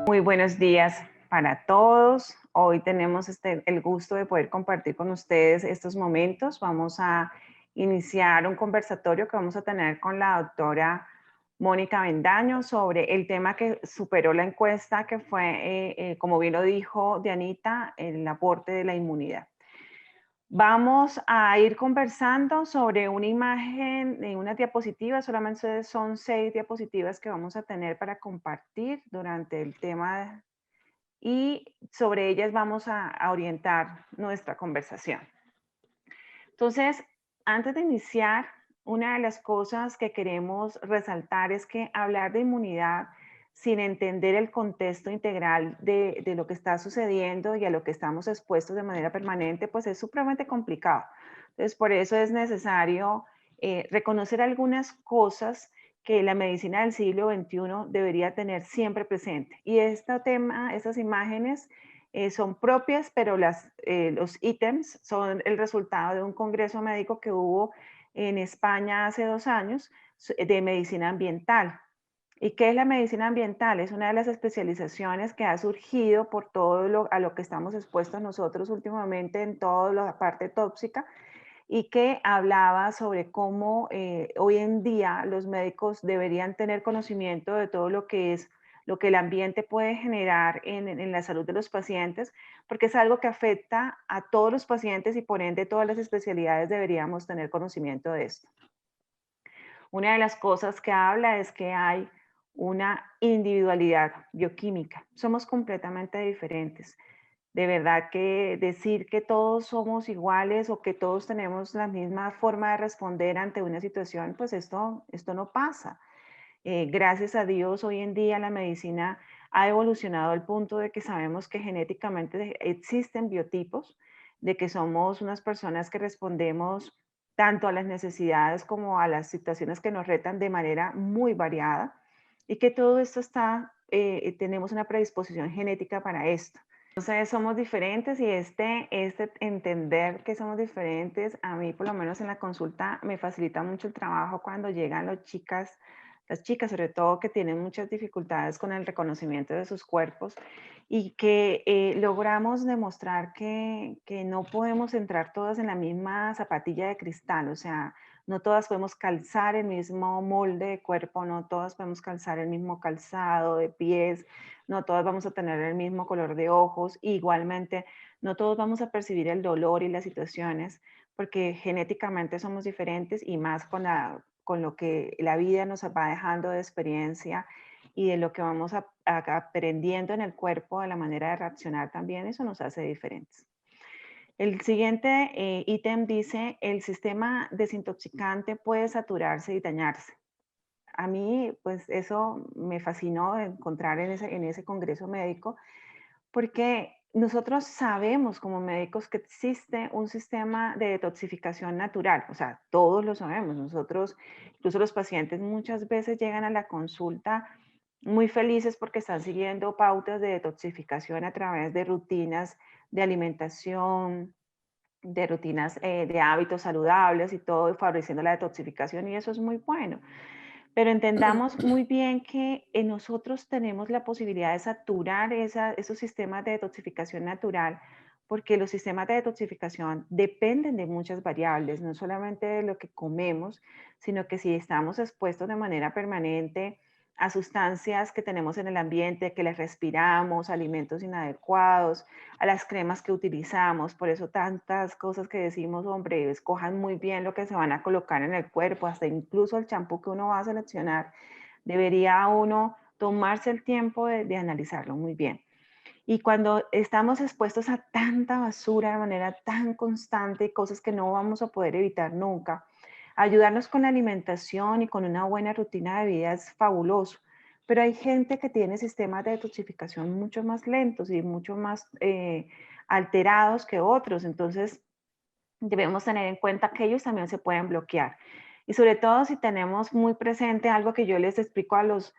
Muy buenos días para todos. Hoy tenemos el gusto de poder compartir con ustedes estos momentos. Vamos a iniciar un conversatorio que vamos a tener con la doctora Mónica Bendaño sobre el tema que superó la encuesta, que fue, como bien lo dijo Dianita, el aporte de la inmunidad. Vamos a ir conversando sobre una imagen, una diapositiva, solamente son 6 diapositivas que vamos a tener para compartir durante el tema y sobre ellas vamos a orientar nuestra conversación. Entonces, antes de iniciar, una de las cosas que queremos resaltar es que hablar de inmunidad sin entender el contexto integral de lo que está sucediendo y a lo que estamos expuestos de manera permanente, pues es supremamente complicado. Entonces, por eso es necesario reconocer algunas cosas que la medicina del siglo XXI debería tener siempre presente. Y este tema, estas imágenes son propias, pero los ítems son el resultado de un congreso médico que hubo en España hace 2 años de medicina ambiental. ¿Y qué es la medicina ambiental? Es una de las especializaciones que ha surgido por a lo que estamos expuestos nosotros últimamente en toda la parte tóxica y que hablaba sobre cómo hoy en día los médicos deberían tener conocimiento de todo lo que es lo que el ambiente puede generar en la salud de los pacientes, porque es algo que afecta a todos los pacientes y por ende todas las especialidades deberíamos tener conocimiento de esto. Una de las cosas que habla es que hay una individualidad bioquímica. Somos completamente diferentes. De verdad que decir que todos somos iguales o que todos tenemos la misma forma de responder ante una situación, pues esto no pasa. Gracias a Dios, hoy en día la medicina ha evolucionado al punto de que sabemos que genéticamente existen biotipos, de que somos unas personas que respondemos tanto a las necesidades como a las situaciones que nos retan de manera muy variada y que todo esto tenemos una predisposición genética para esto. Entonces somos diferentes y este entender que somos diferentes, a mí por lo menos en la consulta me facilita mucho el trabajo cuando llegan las chicas sobre todo que tienen muchas dificultades con el reconocimiento de sus cuerpos y que logramos demostrar que no podemos entrar todas en la misma zapatilla de cristal, o sea, no todas podemos calzar el mismo molde de cuerpo, no todas podemos calzar el mismo calzado de pies, no todas vamos a tener el mismo color de ojos, igualmente no todos vamos a percibir el dolor y las situaciones, porque genéticamente somos diferentes y más con lo que la vida nos va dejando de experiencia y de lo que vamos aprendiendo en el cuerpo, de la manera de reaccionar también, eso nos hace diferentes. El siguiente ítem dice, el sistema desintoxicante puede saturarse y dañarse. A mí, pues eso me fascinó encontrar en ese congreso médico, porque nosotros sabemos como médicos que existe un sistema de detoxificación natural, o sea, todos lo sabemos. Nosotros, incluso los pacientes muchas veces llegan a la consulta muy felices porque están siguiendo pautas de detoxificación a través de rutinas de alimentación, de rutinas de hábitos saludables y todo, favoreciendo la detoxificación y eso es muy bueno. Pero entendamos muy bien que nosotros tenemos la posibilidad de saturar esos sistemas de detoxificación natural, porque los sistemas de detoxificación dependen de muchas variables, no solamente de lo que comemos, sino que si estamos expuestos de manera permanente a sustancias que tenemos en el ambiente, que las respiramos, alimentos inadecuados, a las cremas que utilizamos, por eso tantas cosas que decimos, hombre, escojan muy bien lo que se van a colocar en el cuerpo, hasta incluso el champú que uno va a seleccionar, debería uno tomarse el tiempo de analizarlo muy bien. Y cuando estamos expuestos a tanta basura de manera tan constante, cosas que no vamos a poder evitar nunca, ayudarnos con la alimentación y con una buena rutina de vida es fabuloso. Pero hay gente que tiene sistemas de detoxificación mucho más lentos y mucho más alterados que otros. Entonces, debemos tener en cuenta que ellos también se pueden bloquear. Y sobre todo si tenemos muy presente algo que yo les explico a los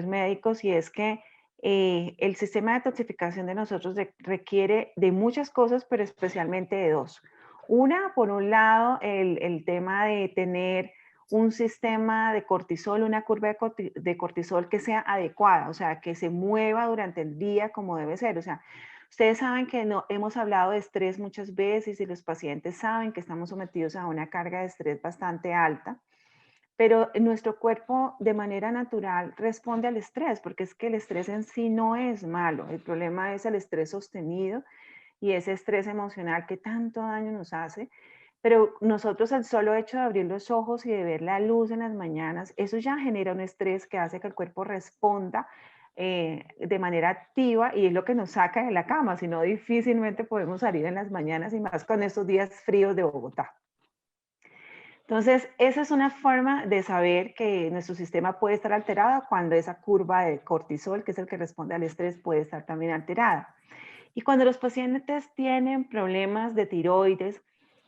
médicos y es que el sistema de detoxificación de nosotros requiere de muchas cosas, pero especialmente de dos. Una, por un lado, el tema de tener un sistema de cortisol, una curva de cortisol que sea adecuada, o sea, que se mueva durante el día como debe ser. O sea, ustedes saben que no, hemos hablado de estrés muchas veces y los pacientes saben que estamos sometidos a una carga de estrés bastante alta, pero nuestro cuerpo de manera natural responde al estrés, porque es que el estrés en sí no es malo, el problema es el estrés sostenido y ese estrés emocional que tanto daño nos hace. Pero nosotros el solo hecho de abrir los ojos y de ver la luz en las mañanas, eso ya genera un estrés que hace que el cuerpo responda de manera activa y es lo que nos saca de la cama, si no difícilmente podemos salir en las mañanas y más con estos días fríos de Bogotá. Entonces, esa es una forma de saber que nuestro sistema puede estar alterado cuando esa curva de cortisol, que es el que responde al estrés, puede estar también alterada. Y cuando los pacientes tienen problemas de tiroides,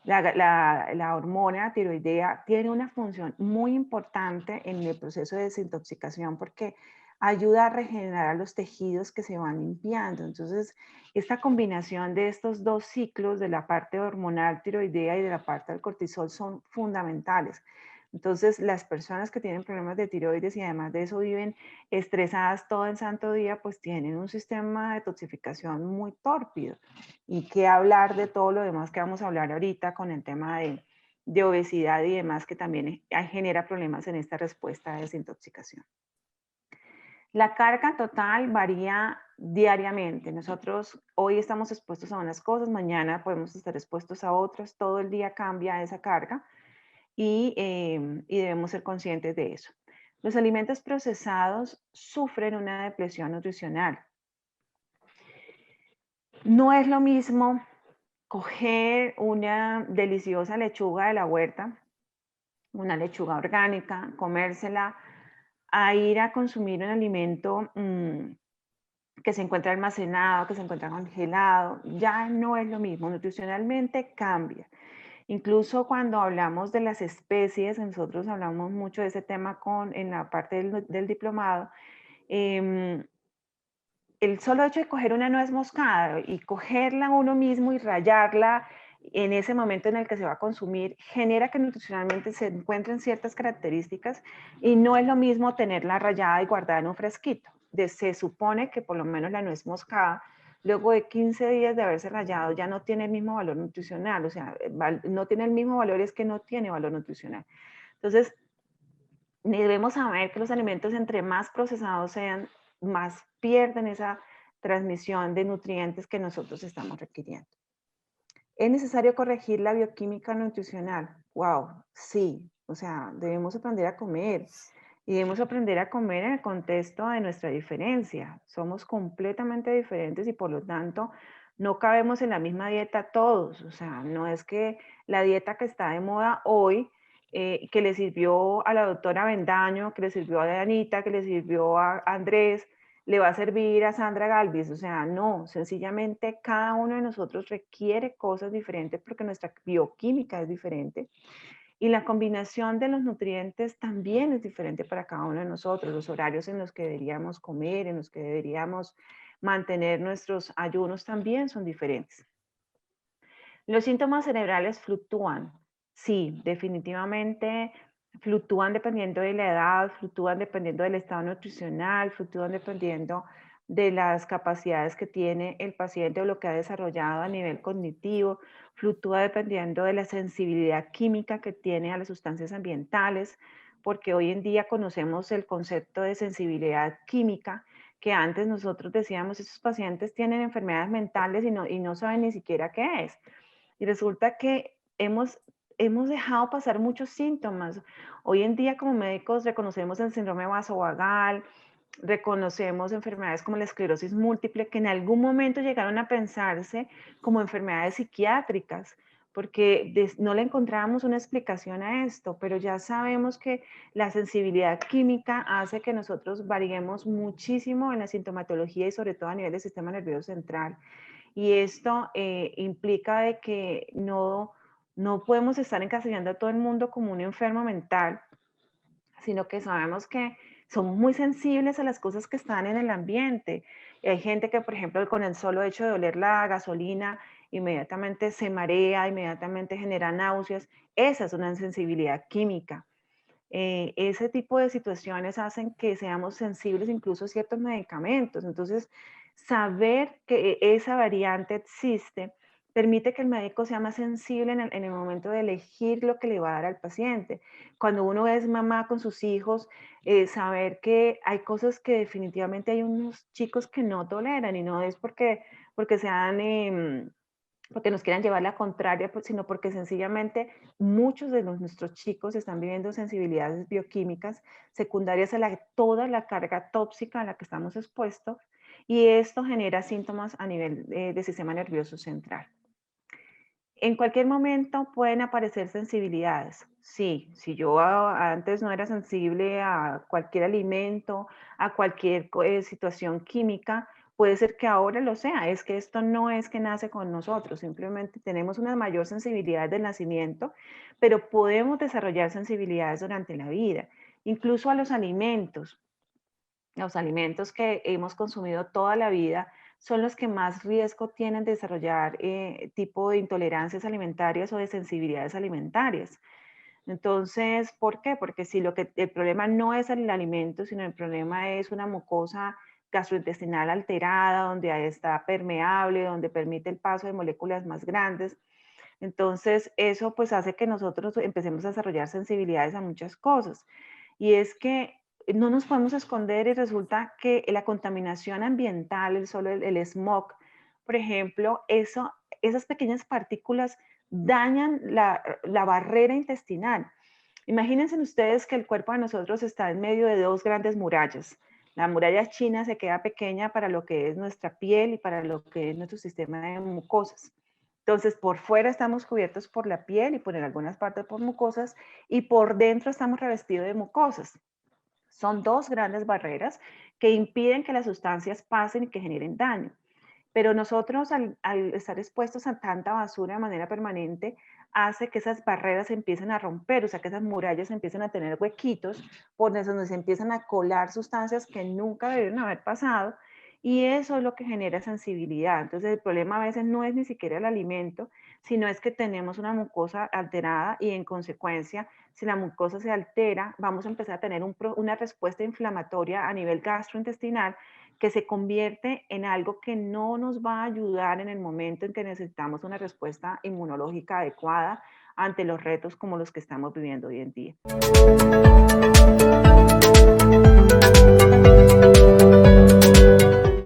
la hormona tiroidea tiene una función muy importante en el proceso de desintoxicación porque ayuda a regenerar los tejidos que se van limpiando. Entonces, esta combinación de estos dos ciclos, de la parte hormonal tiroidea y de la parte del cortisol, son fundamentales. Entonces, las personas que tienen problemas de tiroides y además de eso viven estresadas todo el santo día, pues tienen un sistema de toxificación muy tórpido. Y qué hablar de todo lo demás que vamos a hablar ahorita con el tema de obesidad y demás, que también genera problemas en esta respuesta de desintoxicación. La carga total varía diariamente. Nosotros hoy estamos expuestos a unas cosas, mañana podemos estar expuestos a otras, todo el día cambia esa carga y debemos ser conscientes de eso. Los alimentos procesados sufren una depresión nutricional. No es lo mismo coger una deliciosa lechuga de la huerta, una lechuga orgánica, comérsela, a ir a consumir un alimento que se encuentra almacenado, que se encuentra congelado. Ya no es lo mismo, nutricionalmente cambia. Incluso cuando hablamos de las especies, nosotros hablamos mucho de ese tema en la parte del diplomado. em, el solo hecho de coger una nuez moscada y cogerla uno mismo y rallarla en ese momento en el que se va a consumir, genera que nutricionalmente se encuentren ciertas características y no es lo mismo tenerla rallada y guardada en un fresquito. Se supone que por lo menos la nuez moscada, luego de 15 días de haberse rallado, ya no tiene el mismo valor nutricional, o sea, no tiene el mismo valor, es que no tiene valor nutricional. Entonces, debemos saber que los alimentos entre más procesados sean, más pierden esa transmisión de nutrientes que nosotros estamos requiriendo. ¿Es necesario corregir la bioquímica nutricional? Wow, sí. O sea, debemos aprender a comer y debemos aprender a comer en el contexto de nuestra diferencia. Somos completamente diferentes y por lo tanto no cabemos en la misma dieta todos. O sea, no es que la dieta que está de moda hoy, que le sirvió a la doctora Bendaño, que le sirvió a Anita, que le sirvió a Andrés, le va a servir a Sandra Galvis. O sea, no, sencillamente cada uno de nosotros requiere cosas diferentes porque nuestra bioquímica es diferente y la combinación de los nutrientes también es diferente para cada uno de nosotros. Los horarios en los que deberíamos comer, en los que deberíamos mantener nuestros ayunos también son diferentes. Los síntomas cerebrales fluctúan. Sí, definitivamente fluctúan dependiendo de la edad, fluctúan dependiendo del estado nutricional, fluctúan dependiendo de las capacidades que tiene el paciente o lo que ha desarrollado a nivel cognitivo, fluctúa dependiendo de la sensibilidad química que tiene a las sustancias ambientales, porque hoy en día conocemos el concepto de sensibilidad química, que antes nosotros decíamos, esos pacientes tienen enfermedades mentales y no saben ni siquiera qué es. Y resulta que hemos dejado pasar muchos síntomas. Hoy en día como médicos reconocemos el síndrome vasovagal, reconocemos enfermedades como la esclerosis múltiple, que en algún momento llegaron a pensarse como enfermedades psiquiátricas, porque no le encontrábamos una explicación a esto, pero ya sabemos que la sensibilidad química hace que nosotros variemos muchísimo en la sintomatología y sobre todo a nivel del sistema nervioso central. Y esto implica de que no podemos estar encasillando a todo el mundo como un enfermo mental, sino que sabemos que somos muy sensibles a las cosas que están en el ambiente. Y hay gente que, por ejemplo, con el solo hecho de oler la gasolina, inmediatamente se marea, inmediatamente genera náuseas. Esa es una sensibilidad química. Ese tipo de situaciones hacen que seamos sensibles incluso a ciertos medicamentos. Entonces, saber que esa variante existe permite que el médico sea más sensible en el momento de elegir lo que le va a dar al paciente. Cuando uno es mamá con sus hijos, saber que hay cosas que definitivamente hay unos chicos que no toleran y no es porque sean... porque nos quieran llevar la contraria, pues, sino porque sencillamente muchos de nuestros chicos están viviendo sensibilidades bioquímicas secundarias a toda la carga tóxica a la que estamos expuestos y esto genera síntomas a nivel de sistema nervioso central. En cualquier momento pueden aparecer sensibilidades. Sí, si yo antes no era sensible a cualquier alimento, a cualquier situación química, puede ser que ahora lo sea. Es que esto no es que nace con nosotros, simplemente tenemos una mayor sensibilidad del nacimiento, pero podemos desarrollar sensibilidades durante la vida, incluso a los alimentos que hemos consumido toda la vida son los que más riesgo tienen de desarrollar tipo de intolerancias alimentarias o de sensibilidades alimentarias. Entonces, ¿por qué? Porque si el problema no es el alimento, sino el problema es una mucosa gastrointestinal alterada, donde está permeable, donde permite el paso de moléculas más grandes, entonces eso pues hace que nosotros empecemos a desarrollar sensibilidades a muchas cosas. Y es que no nos podemos esconder y resulta que la contaminación ambiental, el smog, por ejemplo, esas pequeñas partículas dañan la barrera intestinal. Imagínense ustedes que el cuerpo de nosotros está en medio de dos grandes murallas. La muralla china se queda pequeña para lo que es nuestra piel y para lo que es nuestro sistema de mucosas. Entonces, por fuera estamos cubiertos por la piel y por en algunas partes por mucosas y por dentro estamos revestidos de mucosas. Son dos grandes barreras que impiden que las sustancias pasen y que generen daño. Pero nosotros al estar expuestos a tanta basura de manera permanente, hace que esas barreras se empiecen a romper, o sea, que esas murallas empiecen a tener huequitos por donde se empiezan a colar sustancias que nunca debieron haber pasado y eso es lo que genera sensibilidad. Entonces el problema a veces no es ni siquiera el alimento, sino es que tenemos una mucosa alterada y en consecuencia, si la mucosa se altera, vamos a empezar a tener una respuesta inflamatoria a nivel gastrointestinal que se convierte en algo que no nos va a ayudar en el momento en que necesitamos una respuesta inmunológica adecuada ante los retos como los que estamos viviendo hoy en día.